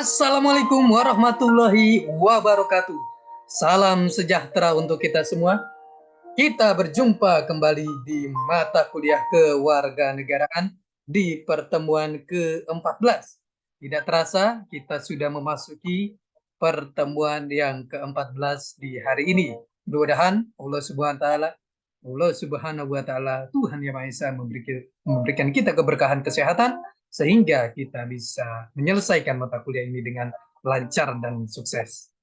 Assalamualaikum warahmatullahi wabarakatuh. Salam sejahtera untuk kita semua. Kita berjumpa kembali di mata kuliah kewarganegaraan di pertemuan ke-14. Tidak terasa kita sudah memasuki pertemuan yang ke-14 di hari ini. Mudah-mudahan Allah Subhanahu wa taala Tuhan Yang Maha Esa memberikan kita keberkahan kesehatan sehingga kita bisa menyelesaikan mata kuliah ini dengan lancar dan sukses.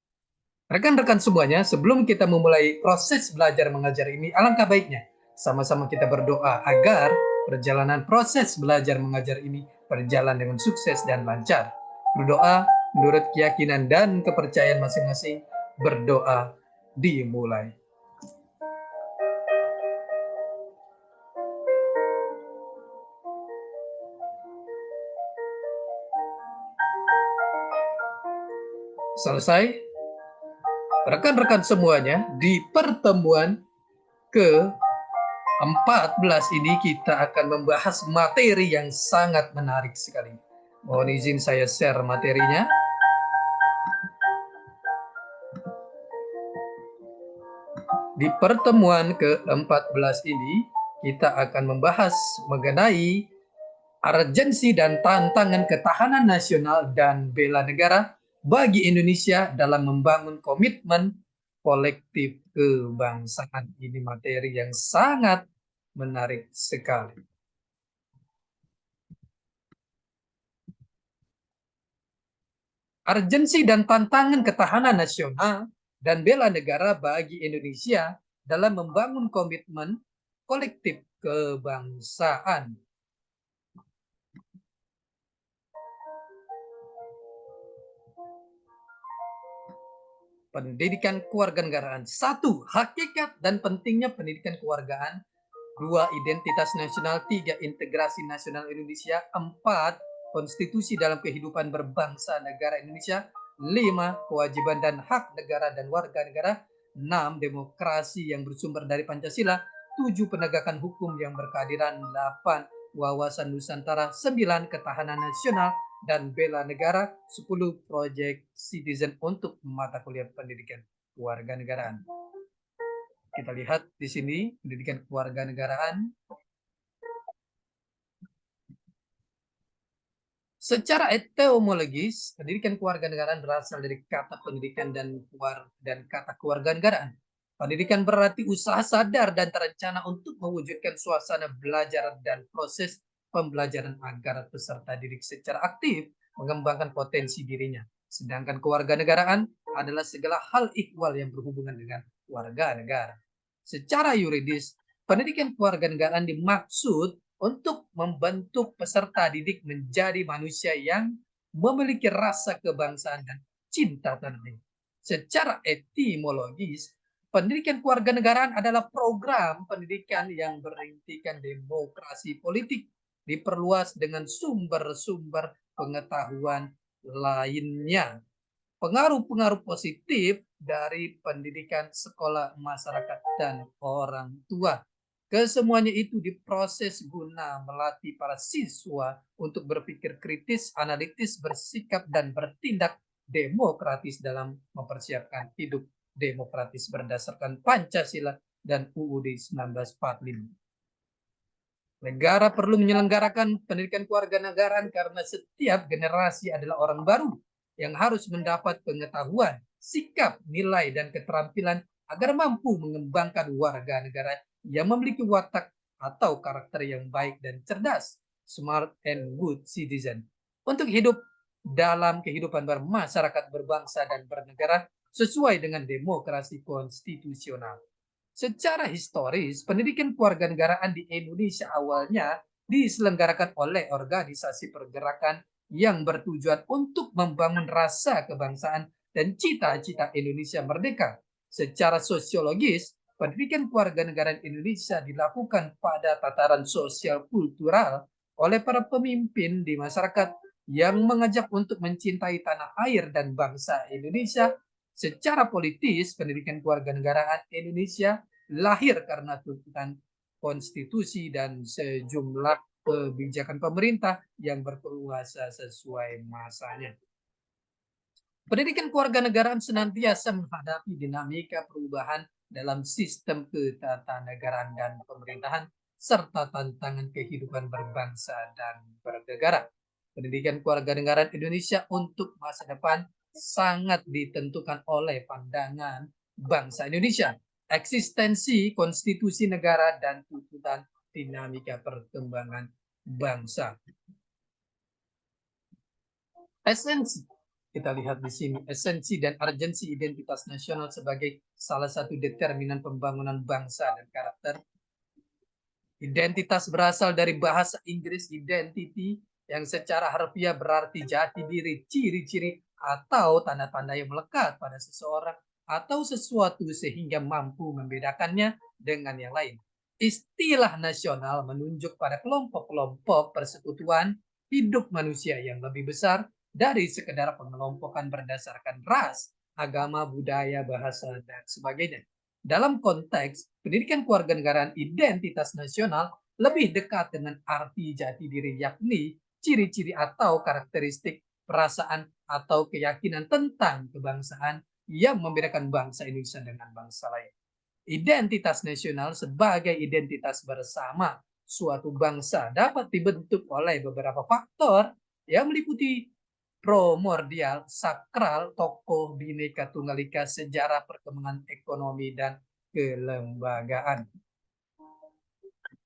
Rekan-rekan semuanya, sebelum kita memulai proses belajar mengajar ini, alangkah baiknya sama-sama kita berdoa agar perjalanan proses belajar mengajar ini berjalan dengan sukses dan lancar. Berdoa menurut keyakinan dan kepercayaan masing-masing. Berdoa dimulai. Selesai. Rekan-rekan semuanya, di pertemuan ke-14 ini kita akan membahas materi yang sangat menarik sekali. Mohon izin saya share materinya. Di pertemuan ke-14 ini kita akan membahas mengenai urgensi dan tantangan ketahanan nasional dan bela negara bagi Indonesia dalam membangun komitmen kolektif kebangsaan. Ini materi yang sangat menarik sekali. Urgensi dan tantangan ketahanan nasional dan bela negara bagi Indonesia dalam membangun komitmen kolektif kebangsaan. Pendidikan kewarganegaraan. 1. Hakikat dan pentingnya pendidikan kewargaan. 2. Identitas nasional. 3. Integrasi nasional Indonesia. 4. Konstitusi dalam kehidupan berbangsa negara Indonesia. 5. Kewajiban dan hak negara dan warga negara. 6. Demokrasi yang bersumber dari Pancasila. 7. Penegakan hukum yang berkeadilan. 8. Wawasan Nusantara. 9. Ketahanan nasional dan bela negara. 10. Project Citizen untuk mata kuliah pendidikan kewarganegaraan. Kita lihat di sini pendidikan kewarganegaraan. Secara etimologis, pendidikan kewarganegaraan berasal dari kata pendidikan dan kata kewarganegaraan. Pendidikan berarti usaha sadar dan terencana untuk mewujudkan suasana belajar dan proses pembelajaran agar peserta didik secara aktif mengembangkan potensi dirinya. Sedangkan kewarganegaraan adalah segala hal ihwal yang berhubungan dengan warga negara. Secara yuridis, pendidikan kewarganegaraan dimaksud untuk membentuk peserta didik menjadi manusia yang memiliki rasa kebangsaan dan cinta tanah air. Secara etimologis, pendidikan kewarganegaraan adalah program pendidikan yang berintikan demokrasi politik diperluas dengan sumber-sumber pengetahuan lainnya. Pengaruh-pengaruh positif dari pendidikan sekolah, masyarakat, dan orang tua. Kesemuanya itu diproses guna melatih para siswa untuk berpikir kritis, analitis, bersikap, dan bertindak demokratis dalam mempersiapkan hidup demokratis berdasarkan Pancasila dan UUD 1945. Negara perlu menyelenggarakan pendidikan kewarganegaraan karena setiap generasi adalah orang baru yang harus mendapat pengetahuan, sikap, nilai, dan keterampilan agar mampu mengembangkan warga negara yang memiliki watak atau karakter yang baik dan cerdas, smart and good citizen, untuk hidup dalam kehidupan bermasyarakat, berbangsa, dan bernegara sesuai dengan demokrasi konstitusional. Secara historis, pendidikan kewarganegaraan di Indonesia awalnya diselenggarakan oleh organisasi pergerakan yang bertujuan untuk membangun rasa kebangsaan dan cita-cita Indonesia merdeka. Secara sosiologis, pendidikan kewarganegaraan Indonesia dilakukan pada tataran sosial kultural oleh para pemimpin di masyarakat yang mengajak untuk mencintai tanah air dan bangsa Indonesia. Secara politis, pendidikan kewarganegaraan Indonesia lahir karena tuntutan konstitusi dan sejumlah kebijakan pemerintah yang berkuasa sesuai masanya. Pendidikan kewarganegaraan senantiasa menghadapi dinamika perubahan dalam sistem ketatanegaraan dan pemerintahan serta tantangan kehidupan berbangsa dan bernegara. Pendidikan kewarganegaraan Indonesia untuk masa depan sangat ditentukan oleh pandangan bangsa Indonesia, eksistensi konstitusi negara dan tuntutan dinamika perkembangan bangsa. Esensi, kita lihat di sini, esensi dan urgensi identitas nasional sebagai salah satu determinan pembangunan bangsa dan karakter. Identitas berasal dari bahasa Inggris identity yang secara harfiah berarti jati diri, ciri-ciri atau tanda-tanda yang melekat pada seseorang atau sesuatu sehingga mampu membedakannya dengan yang lain. Istilah nasional menunjuk pada kelompok-kelompok persekutuan hidup manusia yang lebih besar dari sekedar pengelompokan berdasarkan ras, agama, budaya, bahasa, dan sebagainya. Dalam konteks pendidikan kewarganegaraan identitas nasional lebih dekat dengan arti jati diri, yakni ciri-ciri atau karakteristik perasaan atau keyakinan tentang kebangsaan yang membedakan bangsa Indonesia dengan bangsa lain. Identitas nasional sebagai identitas bersama suatu bangsa dapat dibentuk oleh beberapa faktor yang meliputi primordial, sakral, tokoh, bineka tunggal ika, sejarah, perkembangan ekonomi, dan kelembagaan.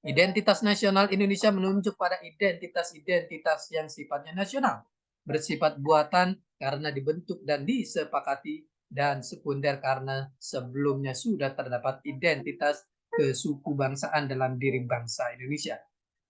Identitas nasional Indonesia menunjuk pada identitas-identitas yang sifatnya nasional, bersifat buatan karena dibentuk dan disepakati, dan sekunder karena sebelumnya sudah terdapat identitas kesuku bangsaan dalam diri bangsa Indonesia.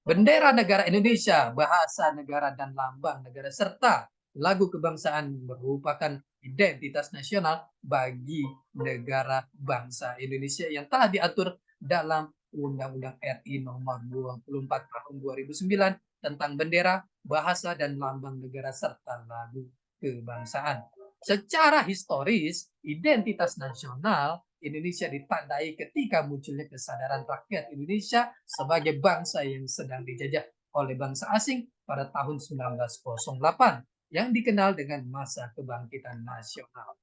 Bendera negara Indonesia, bahasa negara dan lambang negara serta lagu kebangsaan merupakan identitas nasional bagi negara bangsa Indonesia yang telah diatur dalam Undang-Undang RI nomor 24 tahun 2009 tentang bendera, bahasa dan lambang negara serta lagu kebangsaan. Secara historis, identitas nasional Indonesia ditandai ketika munculnya kesadaran rakyat Indonesia sebagai bangsa yang sedang dijajah oleh bangsa asing pada tahun 1908 yang dikenal dengan masa kebangkitan nasional.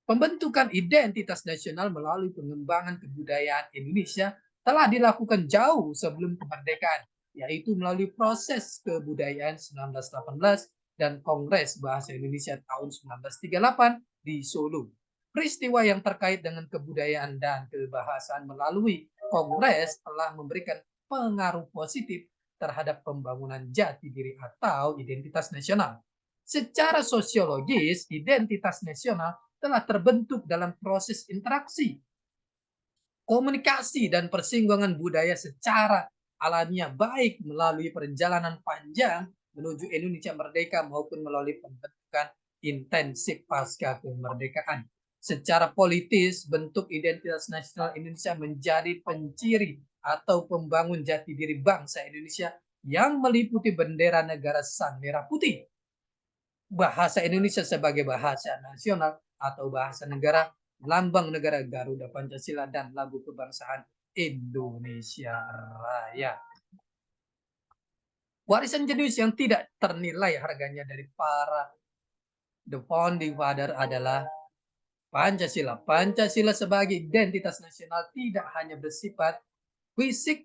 Pembentukan identitas nasional melalui pengembangan kebudayaan Indonesia telah dilakukan jauh sebelum kemerdekaan, yaitu melalui proses kebudayaan 1918 dan Kongres Bahasa Indonesia tahun 1938 di Solo. Peristiwa yang terkait dengan kebudayaan dan kebahasaan melalui Kongres telah memberikan pengaruh positif terhadap pembangunan jati diri atau identitas nasional. Secara sosiologis, identitas nasional telah terbentuk dalam proses interaksi, komunikasi, dan persinggungan budaya secara alamiah, baik melalui perjalanan panjang menuju Indonesia merdeka maupun melalui pembentukan intensif pasca kemerdekaan. Secara politis, bentuk identitas nasional Indonesia menjadi penciri atau pembangun jati diri bangsa Indonesia yang meliputi bendera negara Sang Merah Putih, bahasa Indonesia sebagai bahasa nasional atau bahasa negara, lambang negara Garuda Pancasila, dan lagu kebangsaan Indonesia Raya. Warisan jenius yang tidak ternilai harganya dari para the founding father adalah Pancasila. Pancasila sebagai identitas nasional tidak hanya bersifat fisik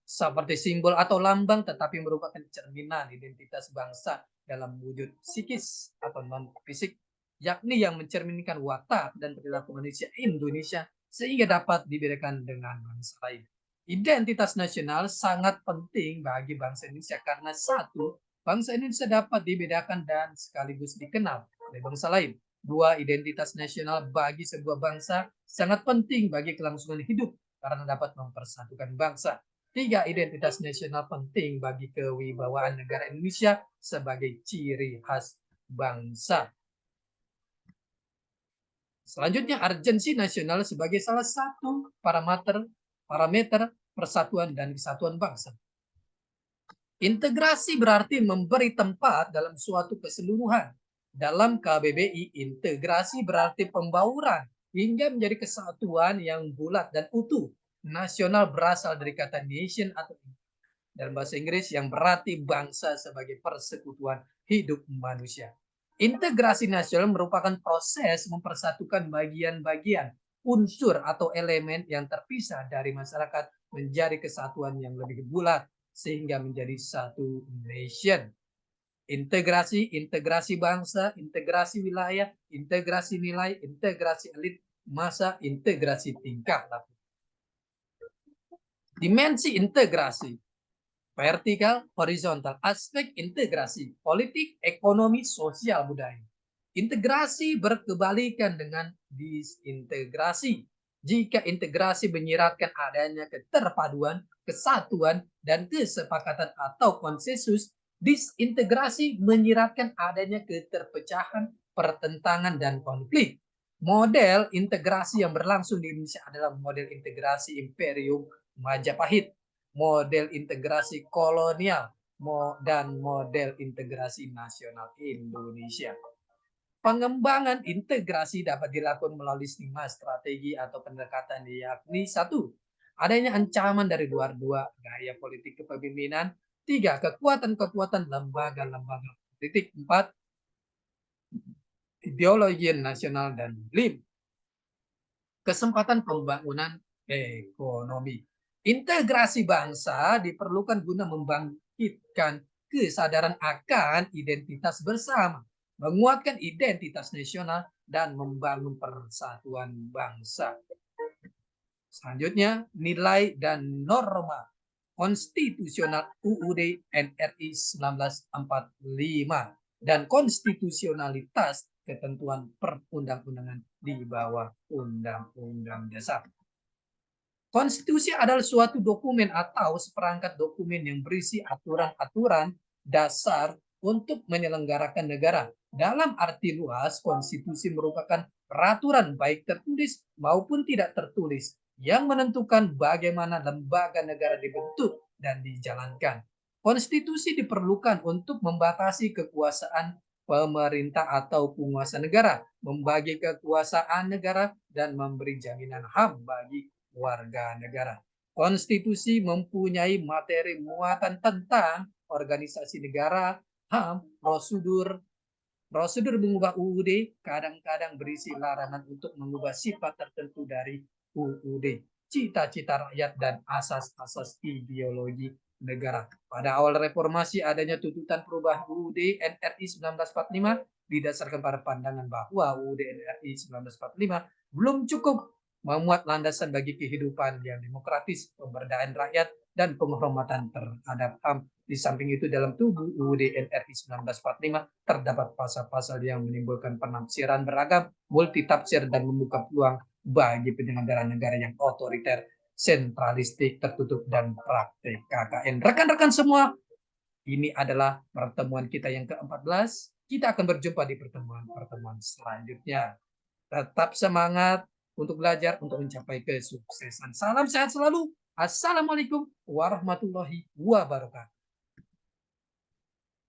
seperti simbol atau lambang, tetapi merupakan cerminan identitas bangsa dalam wujud psikis atau non-fisik, yakni yang mencerminkan watak dan perilaku manusia Indonesia sehingga dapat dibedakan dengan bangsa lain. Identitas nasional sangat penting bagi bangsa Indonesia karena satu, bangsa Indonesia dapat dibedakan dan sekaligus dikenal oleh bangsa lain. Dua, identitas nasional bagi sebuah bangsa sangat penting bagi kelangsungan hidup karena dapat mempersatukan bangsa. Tiga, identitas nasional penting bagi kewibawaan negara Indonesia sebagai ciri khas bangsa. Selanjutnya, urgensi nasional sebagai salah satu parameter persatuan dan kesatuan bangsa. Integrasi berarti memberi tempat dalam suatu keseluruhan. Dalam KBBI, integrasi berarti pembauran hingga menjadi kesatuan yang bulat dan utuh. Nasional berasal dari kata nation atau dalam bahasa Inggris yang berarti bangsa sebagai persekutuan hidup manusia. Integrasi nasional merupakan proses mempersatukan bagian-bagian unsur atau elemen yang terpisah dari masyarakat menjadi kesatuan yang lebih bulat sehingga menjadi satu nation. Integrasi, integrasi bangsa, integrasi wilayah, integrasi nilai, integrasi elit, masa, integrasi tingkat. Dimensi integrasi, vertikal, horizontal, aspek integrasi, politik, ekonomi, sosial, budaya. Integrasi berkebalikan dengan disintegrasi. Jika integrasi menyiratkan adanya keterpaduan, kesatuan, dan kesepakatan atau konsensus, disintegrasi menyiratkan adanya keterpecahan, pertentangan, dan konflik. Model integrasi yang berlangsung di Indonesia adalah model integrasi Imperium Majapahit, model integrasi kolonial, dan model integrasi nasional Indonesia. Pengembangan integrasi dapat dilakukan melalui 5 strategi atau pendekatan, yakni 1. Adanya ancaman dari luar, 2. Gaya politik kepemimpinan, 3. Kekuatan-kekuatan lembaga-lembaga politik, 4. Ideologi nasional, dan 5. Kesempatan pembangunan ekonomi. Integrasi bangsa diperlukan guna membangkitkan kesadaran akan identitas bersama, menguatkan identitas nasional, dan membangun persatuan bangsa. Selanjutnya, nilai dan norma konstitusional UUD NRI 1945 dan konstitusionalitas ketentuan perundang-undangan di bawah Undang-Undang Dasar. Konstitusi adalah suatu dokumen atau seperangkat dokumen yang berisi aturan-aturan dasar untuk menyelenggarakan negara. Dalam arti luas, konstitusi merupakan peraturan baik tertulis maupun tidak tertulis yang menentukan bagaimana lembaga negara dibentuk dan dijalankan. Konstitusi diperlukan untuk membatasi kekuasaan pemerintah atau penguasa negara, membagi kekuasaan negara, dan memberi jaminan HAM bagi warga negara. Konstitusi mempunyai materi muatan tentang organisasi negara, HAM, prosedur mengubah UUD kadang-kadang berisi larangan untuk mengubah sifat tertentu dari UUD, cita-cita rakyat, dan asas-asas ideologi negara. Pada awal reformasi adanya tuntutan perubahan UUD NRI 1945 didasarkan pada pandangan bahwa UUD NRI 1945 belum cukup memuat landasan bagi kehidupan yang demokratis, pemberdayaan rakyat, dan penghormatan terhadap HAM. Di samping itu, dalam tubuh UUD NRI 1945 terdapat pasal-pasal yang menimbulkan penafsiran beragam, multitafsir, dan membuka peluang bagi penyelenggaraan negara yang otoriter, sentralistik, tertutup, dan praktek KKN. Rekan-rekan semua, ini adalah pertemuan kita yang ke-14. Kita akan berjumpa di pertemuan-pertemuan selanjutnya. Tetap semangat untuk belajar untuk mencapai kesuksesan. Salam sehat selalu. Assalamualaikum warahmatullahi wabarakatuh.